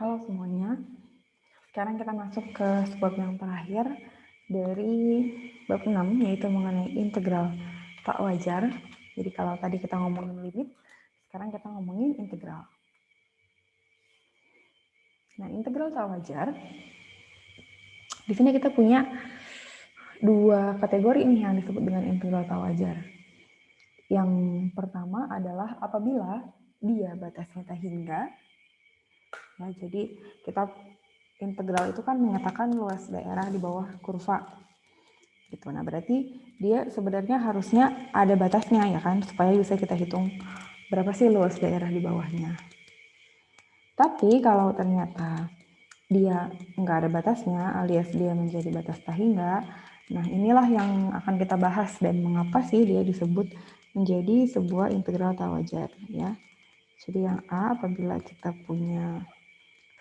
Halo semuanya, sekarang kita masuk ke bab yang terakhir dari bab 6, yaitu mengenai integral tak wajar. Jadi kalau tadi kita ngomongin limit, sekarang kita ngomongin integral. Nah, integral tak wajar, di sini kita punya dua kategori ini yang disebut dengan integral tak wajar. Yang pertama adalah apabila dia batasnya tak hingga. Ya, jadi kita integral itu kan menyatakan luas daerah di bawah kurva. Gitu. Nah, berarti dia sebenarnya harusnya ada batasnya ya kan, supaya bisa kita hitung berapa sih luas daerah di bawahnya. Tapi kalau ternyata dia nggak ada batasnya, alias dia menjadi batas tak hingga, nah inilah yang akan kita bahas dan mengapa sih dia disebut menjadi sebuah integral tak wajar ya. Jadi yang A, apabila kita punya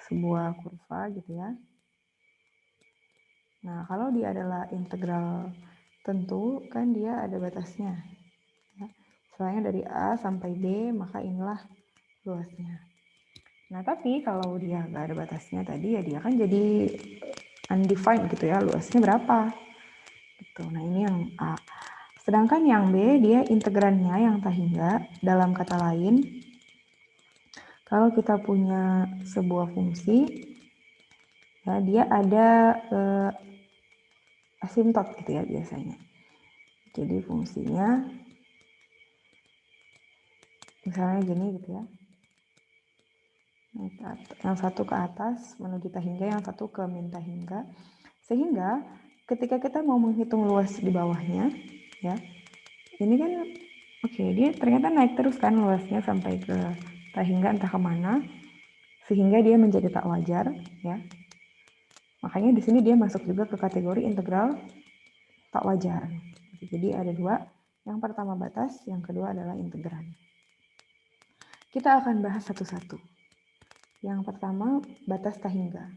sebuah kurva gitu ya. Nah, kalau dia adalah integral tentu kan dia ada batasnya. Ya. Misalnya dari A sampai B, maka inilah luasnya. Nah, tapi kalau dia nggak ada batasnya tadi ya dia kan jadi undefined gitu ya, luasnya berapa. Gitu. Nah, ini yang A. Sedangkan yang B, dia integrannya yang tak hingga. Dalam kata lain, kalau kita punya sebuah fungsi, ya, dia ada asimtot gitu ya biasanya. Jadi fungsinya misalnya gini gitu ya. Yang satu ke atas menuju tak hingga, yang satu ke min tak hingga. Sehingga ketika kita mau menghitung luas di bawahnya, ya, ini kan oke, dia ternyata naik terus kan luasnya sampai ke tak hingga entah kemana, sehingga dia menjadi tak wajar, ya. Makanya di sini dia masuk juga ke kategori integral tak wajar. Jadi ada dua, yang pertama batas, yang kedua adalah integran. Kita akan bahas satu-satu. Yang pertama, batas tak hingga.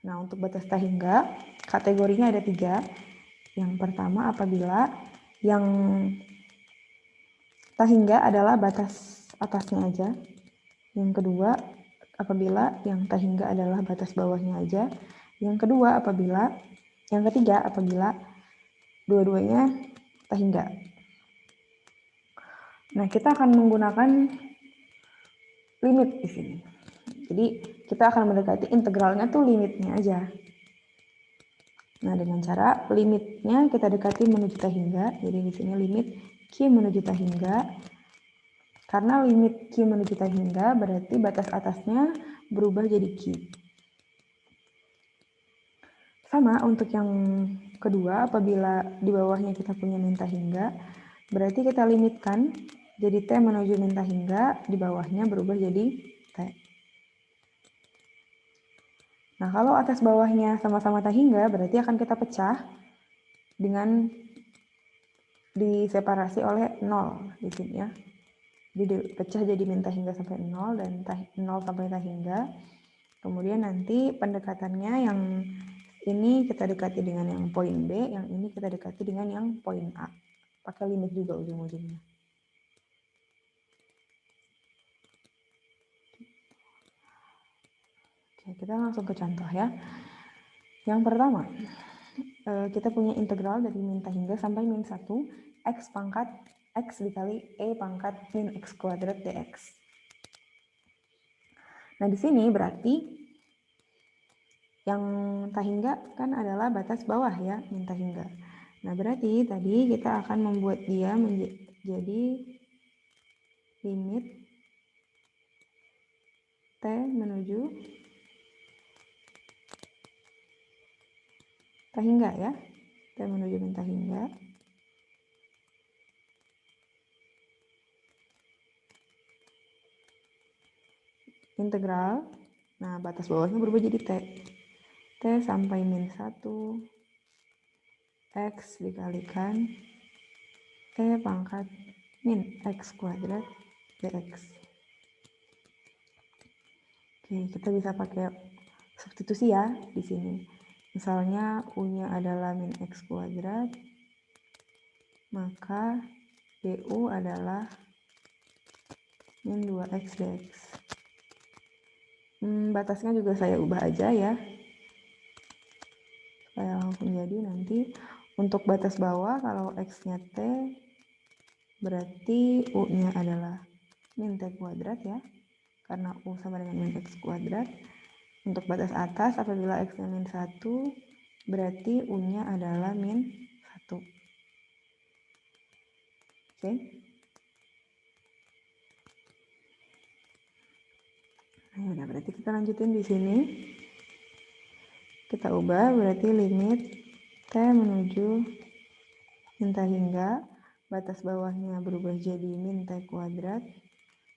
Nah, untuk batas tak hingga, kategorinya ada 3. Yang pertama, apabila yang tak hingga adalah batas atasnya aja. Yang kedua, apabila yang tak hingga adalah batas bawahnya aja. Yang ketiga, apabila dua-duanya tak hingga. Nah, kita akan menggunakan limit di sini. Jadi, kita akan mendekati integralnya tuh limitnya aja. Nah, dengan cara limitnya kita dekati menuju tak hingga. Jadi di sini limit Q menuju tak hingga. Karena limit Q menuju tak hingga berarti batas atasnya berubah jadi Q. Sama untuk yang kedua, apabila di bawahnya kita punya min tak hingga, berarti kita limitkan jadi T menuju min tak hingga, di bawahnya berubah jadi T. Nah, kalau atas bawahnya sama-sama tak hingga, berarti akan kita pecah dengan diseparasi oleh 0 di sini ya. Jadi pecah jadi min tak hingga sampai 0 dan 0 sampai tak hingga. Kemudian nanti pendekatannya yang ini kita dekati dengan yang poin B, yang ini kita dekati dengan yang poin A. Pakai limit juga ujung-ujungnya. Oke, kita langsung ke contoh ya. Yang pertama, kita punya integral dari min tak hingga sampai min 1, x pangkat x dikali e pangkat min x kuadrat dx. Nah, di sini berarti yang tak hingga kan adalah batas bawah ya, min tak hingga. Nah, berarti tadi kita akan membuat dia menjadi limit T menuju tak hingga ya. T menuju min tak hingga. Integral. Nah, batas bawahnya berubah jadi T. T sampai min 1 X dikalikan E pangkat min X kuadrat dx. Oke, kita bisa pakai substitusi ya di sini. Misalnya U-nya adalah min X kuadrat, maka DU adalah min 2X dx. Batasnya juga saya ubah aja ya, supaya langsung jadi. Nanti untuk batas bawah, kalau X-nya T, berarti U-nya adalah min T kuadrat ya, karena U sama dengan min X kuadrat. Untuk batas atas, apabila X-nya min 1, berarti U-nya adalah min 1. Oke. Nah, udah, berarti kita lanjutin di sini. Kita ubah, berarti limit T menuju min T hingga, batas bawahnya berubah jadi min T kuadrat,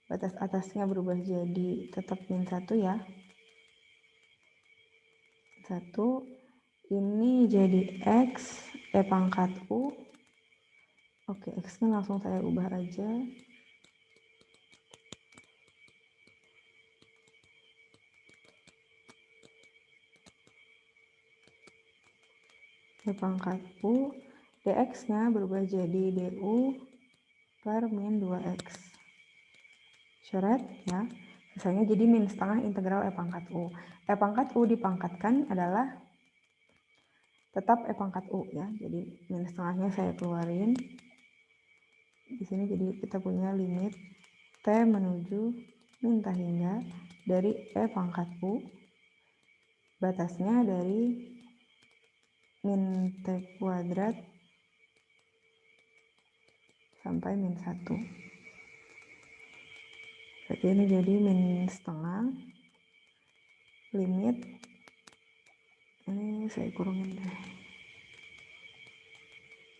batas atasnya berubah jadi tetap min 1 ya. 1, ini jadi X, E pangkat U. Oke, X-nya langsung saya ubah aja. E pangkat U, dx-nya berubah jadi du per min 2x. Coret ya, misalnya jadi min setengah integral E pangkat U. E pangkat U dipangkatkan adalah tetap E pangkat U ya, jadi min setengahnya saya keluarin. Di sini jadi kita punya limit T menuju min T hingga dari E pangkat U, batasnya dari min T kuadrat sampai min 1. Berarti ini jadi min setengah limit, ini saya kurangin deh,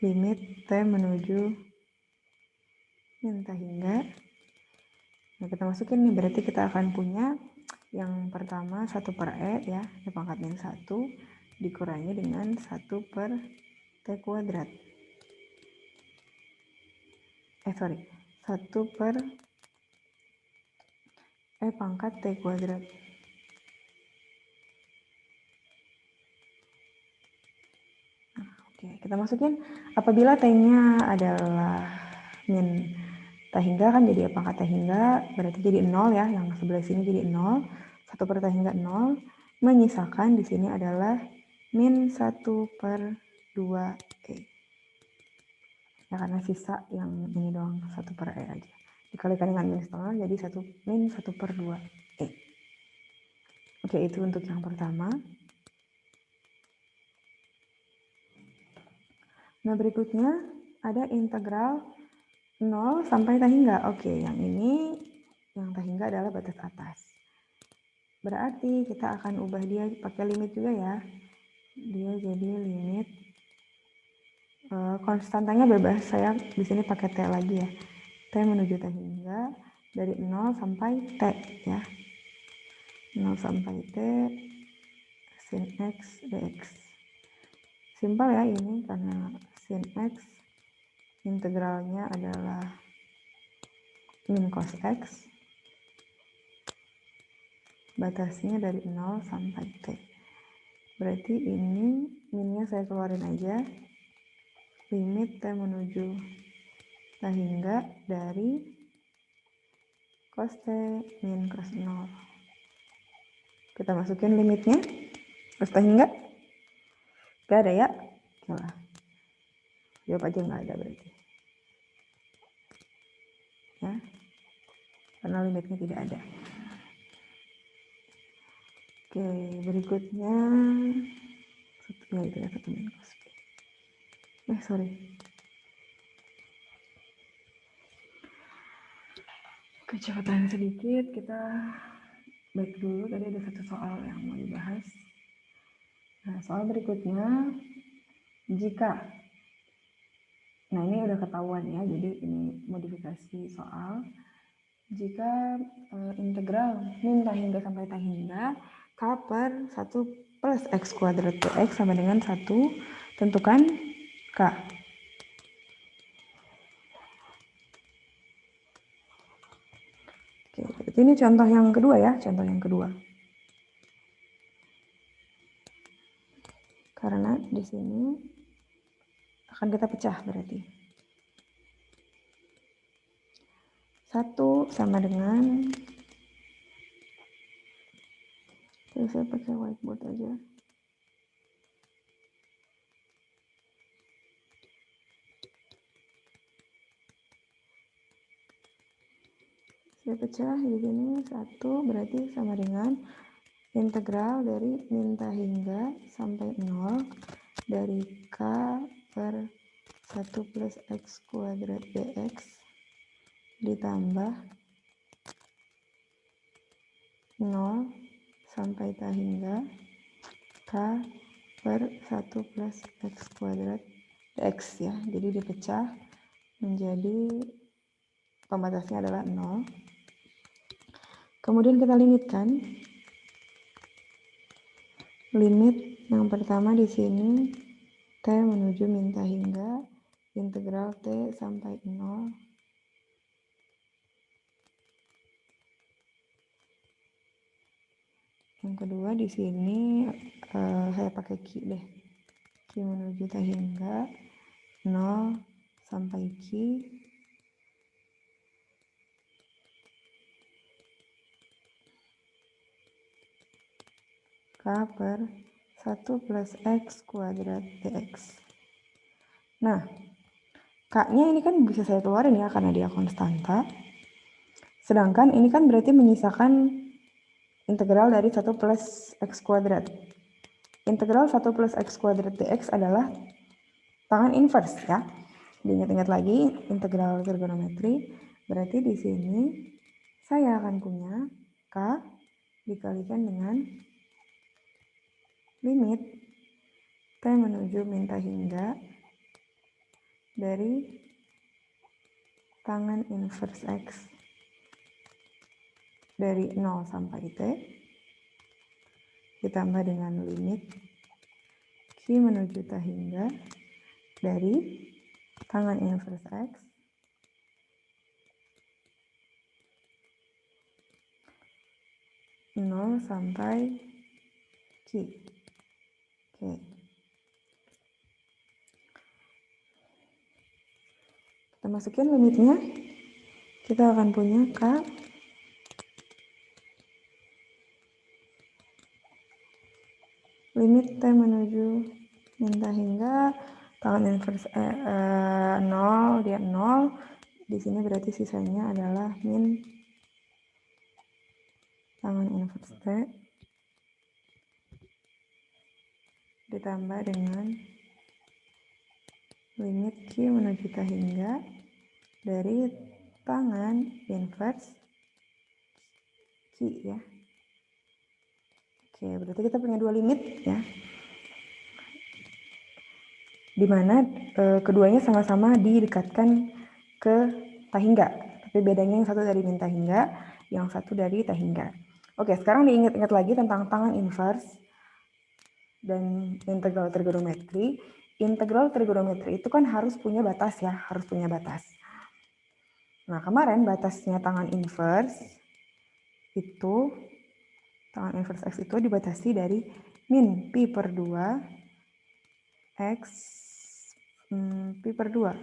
limit T menuju min T hingga. Nah, kita masukin nih, berarti kita akan punya yang pertama 1 per E ya, E pangkat min 1 dikurangi dengan 1 per T kuadrat. 1 per E pangkat T kuadrat. Nah, oke, kita masukin apabila T-nya adalah min T hingga kan jadi E pangkat T hingga, berarti jadi 0 ya, yang sebelah sini jadi 0, 1 per T hingga 0, menyisakan di sini adalah min 1 per 2E. Ya, karena sisa yang ini doang, 1 per E aja. Dikalikan dengan min setengah, jadi min 1 per 2E. Oke, itu untuk yang pertama. Nah, berikutnya ada integral 0 sampai T hingga. Oke, yang ini, yang T hingga adalah batas atas. Berarti kita akan ubah dia pakai limit juga ya. Dia jadi limit, konstantanya bebas, saya di sini pakai T lagi ya. T menuju T hingga dari 0 sampai T ya. 0 sampai T sin X dx. Simpel ya ini, karena sin X integralnya adalah min cos X, batasnya dari 0 sampai T. Berarti ini minnya saya keluarin aja, limit T menuju T hingga dari cos T min cos 0. Kita masukin limitnya, cos T hingga gak ada ya, oke lah, jawab aja nggak ada berarti ya, karena limitnya tidak ada. Oke, berikutnya ya itu ya, 1 min cos B. Sorry. Kecepatan sedikit, kita back dulu, tadi ada satu soal yang mau dibahas. Nah, soal berikutnya, jika, nah ini udah ketahuan ya, jadi ini modifikasi soal. Jika integral min T hingga sampai T hingga K per 1 plus X kuadrat dx sama dengan 1, tentukan K. Oke, berarti ini contoh yang kedua ya, contoh yang kedua. Karena di sini akan kita pecah berarti. 1 sama dengan Saya pakai whiteboard aja. Saya pecah di sini 1 berarti sama dengan integral dari min hingga sampai 0 dari K per 1 plus X kuadrat dx ditambah 0 sampai hingga K per 1 plus X kuadrat dx ya. Jadi dipecah menjadi pembatasnya adalah 0. Kemudian kita limitkan. Limit yang pertama di sini T menuju min hingga integral T sampai 0 yang kedua di sini saya pakai Q deh. Q menuju hingga 0 sampai Q K per 1 plus X kuadrat dx. Nah, K-nya ini kan bisa saya keluarin ya karena dia konstanta. Sedangkan ini kan berarti menyisakan integral dari 1 plus X kuadrat. Integral 1 plus X kuadrat dx adalah tangan inverse ya. Diingat-ingat lagi integral trigonometri. Berarti di sini saya akan punya K dikalikan dengan limit T menuju min hingga dari tangan inverse X dari 0 sampai T ditambah dengan limit Q menuju hingga dari tangan inverse X nol sampai Q. Oke. Kita masukin limitnya. Kita akan punya K limit T menuju min hingga tangan inverse 0 dia 0. Di sini berarti sisanya adalah min tangan inverse T ditambah dengan limit Q menuju hingga dari tangan inverse Q ya. Oke, berarti kita punya dua limit ya. Dimana keduanya sama-sama didekatkan ke hingga. Tapi bedanya yang satu dari min hingga, yang satu dari hingga. Oke, sekarang diingat-ingat lagi tentang tangan inverse dan integral trigonometri. Integral trigonometri itu kan harus punya batas ya, harus punya batas. Nah, kemarin batasnya tangan inverse itu, tangan inverse X itu dibatasi dari min pi per 2 X pi per 2.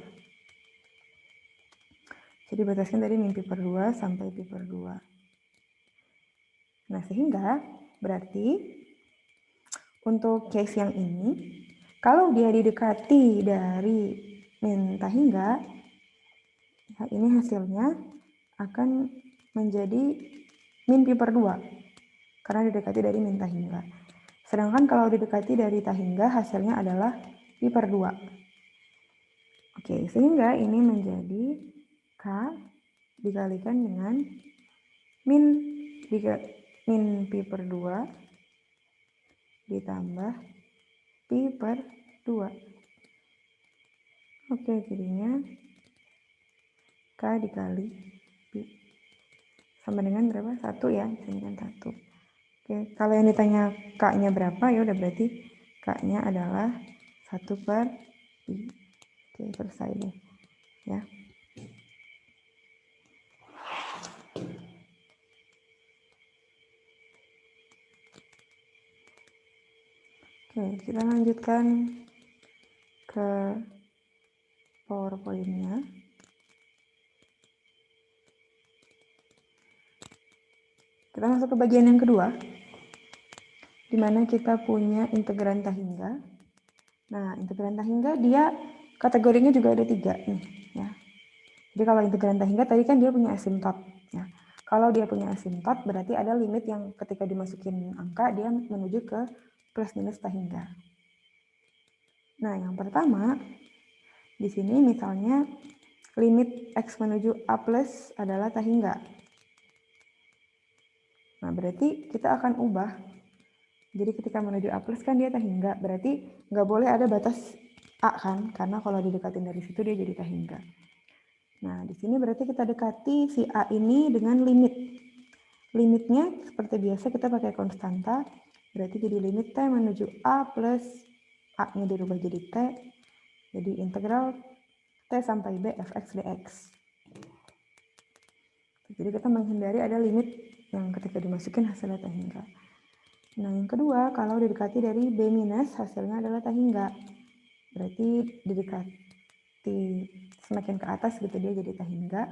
Jadi batasnya dari min pi per 2 sampai pi per 2. Nah, sehingga berarti untuk case yang ini, kalau dia didekati dari min hingga, ya ini hasilnya akan menjadi min pi per 2 karena didekati dari min hingga. Sedangkan kalau didekati dari hingga hasilnya adalah pi per 2. Oke, sehingga ini menjadi K dikalikan dengan min pi per 2 ditambah pi per 2. Oke, jadinya K dikali pi sama dengan berapa? 1 ya, sini kan 1. Oke, kalau yang ditanya K-nya berapa, ya udah berarti K-nya adalah 1 per pi. Oke, selesai deh ya. Oke, kita lanjutkan ke PowerPoint-nya. Kita masuk ke bagian yang kedua. di mana kita punya integran tahingga. Nah, integran tahingga dia kategorinya juga ada 3 nih, ya. Jadi kalau integran tahingga tadi kan dia punya asimtot, ya. Kalau dia punya asimtot berarti ada limit yang ketika dimasukin angka dia menuju ke plus minus tahingga. Nah, yang pertama di sini misalnya limit X menuju A plus adalah tahingga. Nah, berarti kita akan ubah. Jadi ketika menuju A plus kan dia tahingga, berarti nggak boleh ada batas A kan, karena kalau didekatin dari situ dia jadi tahingga. Nah, di sini berarti kita dekati si A ini dengan limit. Limitnya seperti biasa kita pakai konstanta, berarti jadi limit T menuju A plus A-nya dirubah jadi T, jadi integral T sampai B fx dx. Jadi kita menghindari ada limit yang ketika dimasukin hasilnya tahingga. Nah, yang kedua, kalau didekati dari B minus hasilnya adalah tahingga. Berarti didekati semakin ke atas gitu dia jadi tahingga.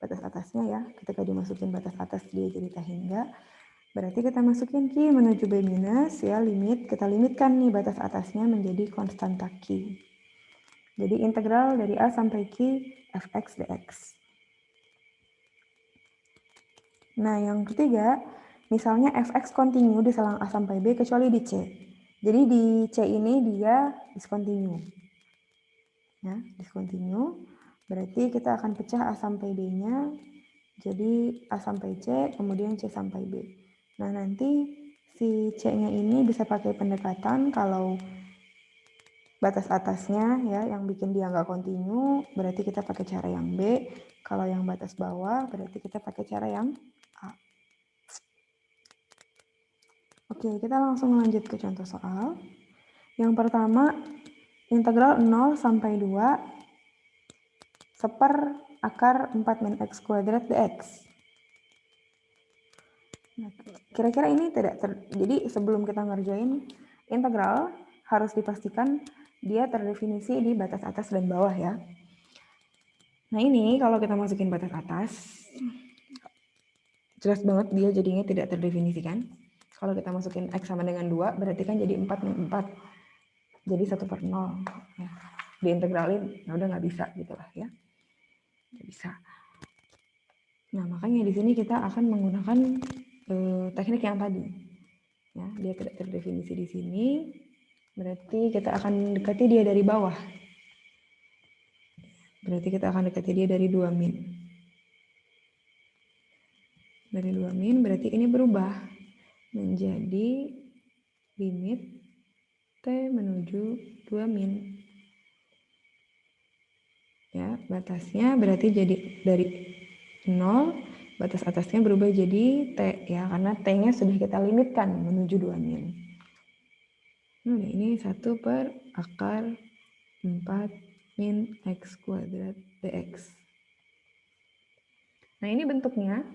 Batas atasnya ya, ketika dimasukin batas atas dia jadi tahingga. Berarti kita masukin Q menuju B minus ya, limit. Kita limitkan nih batas atasnya menjadi konstanta Q. Jadi integral dari A sampai Q fx dx. Nah, yang ketiga, misalnya fx kontinu di selang A sampai B kecuali di C. Jadi di C ini dia discontinue. Ya, discontinue. Berarti kita akan pecah A sampai B-nya. Jadi A sampai C, kemudian C sampai B. Nah, nanti si C-nya ini bisa pakai pendekatan kalau batas atasnya ya yang bikin dia nggak kontinu, berarti kita pakai cara yang B. Kalau yang batas bawah, berarti kita pakai cara yang A. Oke, kita langsung lanjut ke contoh soal. Yang pertama, integral 0 sampai 2 seper akar 4 min X kuadrat dx. Nah, kira-kira ini tidak jadi sebelum kita ngerjain integral, harus dipastikan dia terdefinisi di batas atas dan bawah ya. Nah ini kalau kita masukin batas atas, jelas banget dia jadinya tidak terdefinisikan. Kalau kita masukin X sama dengan 2, berarti kan jadi 4 min 4. Jadi 1/0. Ya. Diintegralin, ya udah nggak bisa gitu lah ya. Nggak bisa. Nah makanya di sini kita akan menggunakan teknik yang tadi. Ya, dia tidak terdefinisi di sini, berarti kita akan dekati dia dari bawah. Berarti kita akan dekati dia dari 2 min. Dari 2 min berarti ini berubah menjadi limit T menuju 2 min. Ya, batasnya berarti jadi dari 0, batas atasnya berubah jadi T ya, karena T-nya sudah kita limitkan menuju 2 min. Nah, ini 1 per akar 4 min X kuadrat dx. Nah, ini bentuknya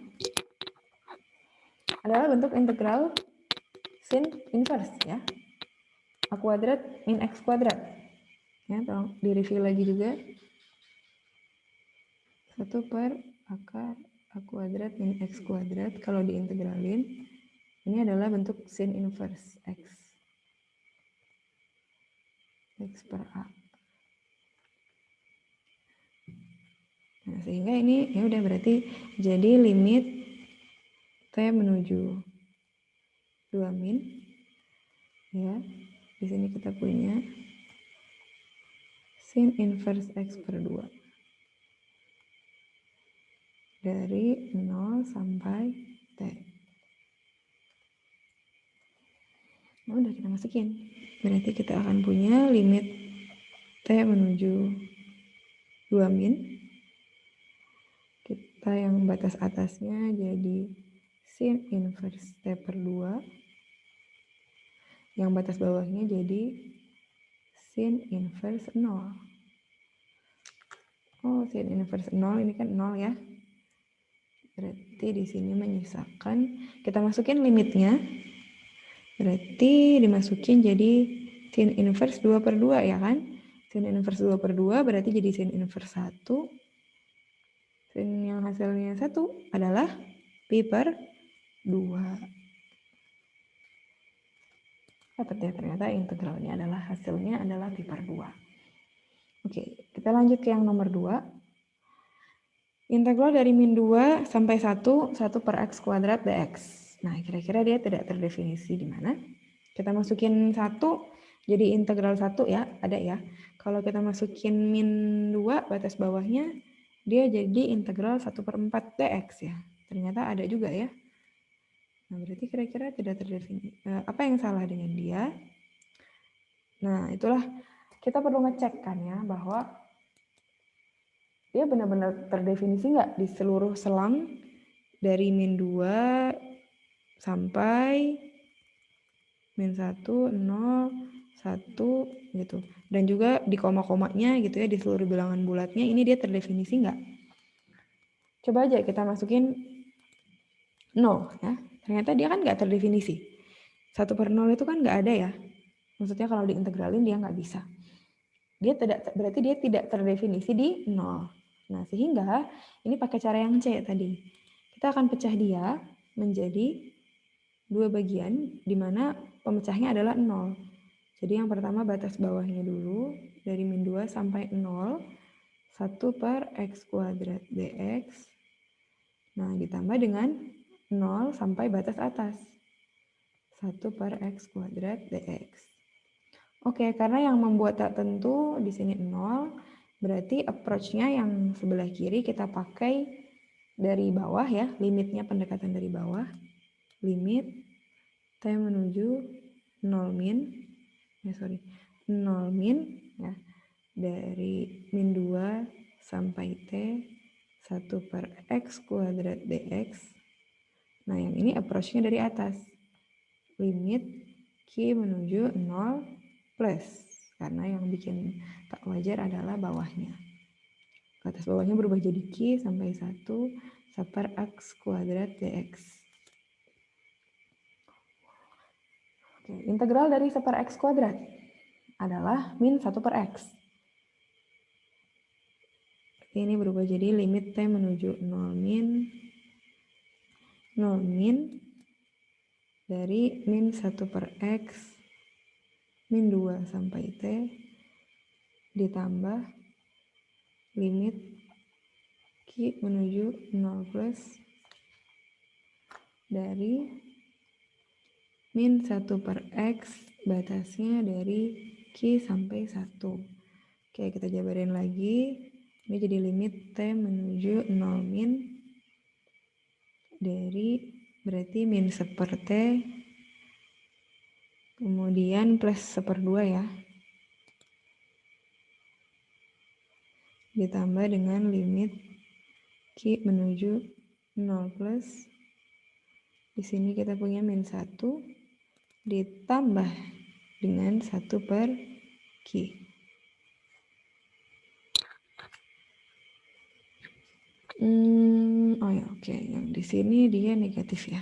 adalah bentuk integral sin inverse ya. A kuadrat min X kuadrat. Ya, tolong di-review lagi juga. 1 per akar A kuadrat min X kuadrat. Kalau diintegralin, ini adalah bentuk sin inverse X. X per A. Nah, sehingga ini ya udah berarti jadi limit T menuju 2 min. Ya, di sini kita punya sin inverse X per 2. Dari 0 sampai T. Nah, udah kita masukin. Berarti kita akan punya limit T menuju 2 min. Kita yang batas atasnya jadi sin inverse T per 2. Yang batas bawahnya jadi sin inverse 0. Oh, sin inverse 0 ini kan 0 ya. Berarti di sini menyisakan, kita masukin limitnya. Berarti dimasukin jadi sin inverse 2 per 2 ya kan. Sin inverse 2 per 2 berarti jadi sin inverse 1. Sin yang hasilnya 1 adalah pi per 2. Dapat ya, ternyata integralnya adalah hasilnya adalah pi per 2. Oke, kita lanjut ke yang nomor 2. Integral dari min 2 sampai 1 per x kuadrat dx. Nah, kira-kira dia tidak terdefinisi di mana? Kita masukin 1, jadi integral 1 ya, ada ya. Kalau kita masukin min 2, batas bawahnya, dia jadi integral 1/4 dx ya. Ternyata ada juga ya. Nah, berarti kira-kira tidak terdefinisi. Apa yang salah dengan dia? Nah, itulah kita perlu ngecek kan ya, bahwa dia benar-benar terdefinisi nggak di seluruh selang dari min 2 sampai min 1, 0, 1 gitu. Dan juga di koma-komanya gitu ya, di seluruh bilangan bulatnya, ini dia terdefinisi nggak? Coba aja kita masukin 0 ya. Ternyata dia kan nggak terdefinisi. 1/0 itu kan nggak ada ya. Maksudnya kalau diintegralin dia nggak bisa. Berarti dia tidak terdefinisi di 0. Nah, sehingga ini pakai cara yang C tadi. Kita akan pecah dia menjadi 2 bagian di mana pemecahnya adalah 0. Jadi yang pertama batas bawahnya dulu dari min 2 sampai 0, 1 per x kuadrat dx. Nah, ditambah dengan 0 sampai batas atas, 1 per x kuadrat dx. Oke, karena yang membuat tak tentu di sini 0, berarti approach-nya yang sebelah kiri kita pakai dari bawah ya, limitnya pendekatan dari bawah. Limit t menuju 0 min, 0 min ya, dari min 2 sampai t 1 per x kuadrat dx. Nah, yang ini approach-nya dari atas. Limit q menuju 0 plus, karena yang bikin tak wajar adalah bawahnya. Batas bawahnya berubah jadi q sampai 1 per x kuadrat dx. Oke, integral dari 1 per x kuadrat adalah min 1 per x. Ini berubah jadi limit t menuju 0 min dari min 1 per x min 2 sampai t ditambah limit q menuju 0 plus dari min 1 per x batasnya dari q sampai 1. Oke, kita jabarin lagi. Ini jadi limit t menuju 0 min dari berarti min 1 per t kemudian plus 1/2 ya. Ditambah dengan limit q menuju 0 plus, di sini kita punya min 1 ditambah dengan 1 per q. Oh ya, oke. Yang di sini dia negatif ya.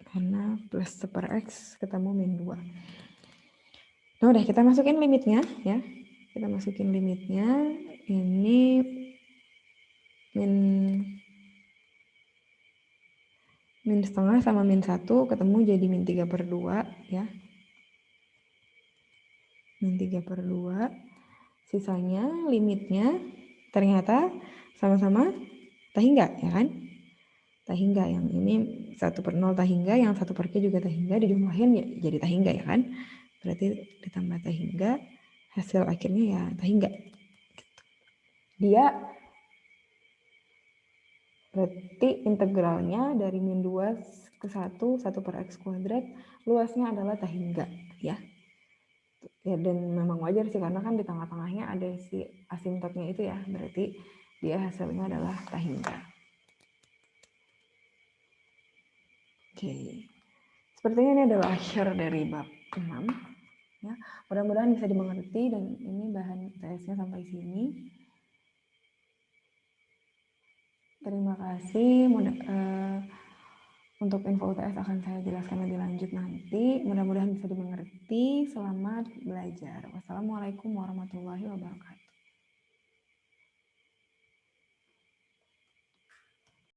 Karena plus 1 per x ketemu min 2. Nah, udah kita masukin limitnya ya. Kita masukin limitnya. Ini min setengah sama min 1 ketemu jadi min 3/2 ya. Min 3/2. Sisanya limitnya ternyata sama-sama tahingga ya kan. Tahingga, yang ini 1/0 tahingga, yang 1 per q juga tahingga, dijumlahin ya jadi tahingga ya kan. Berarti ditambah tahingga, hasil akhirnya ya tahingga. Dia berarti integralnya dari min 2 ke 1 per x kuadrat, luasnya adalah tahingga ya. Ya, dan memang wajar sih karena kan di tengah-tengahnya ada si asimptotnya itu ya, berarti dia hasilnya adalah tahingga. Oke. Sepertinya ini adalah akhir dari bab 6 ya. Mudah-mudahan bisa dimengerti, dan ini bahan UTS-nya sampai sini. Terima kasih. Untuk info UTS akan saya jelaskan lebih lanjut nanti. Mudah-mudahan bisa dimengerti. Selamat belajar. Wassalamualaikum warahmatullahi wabarakatuh.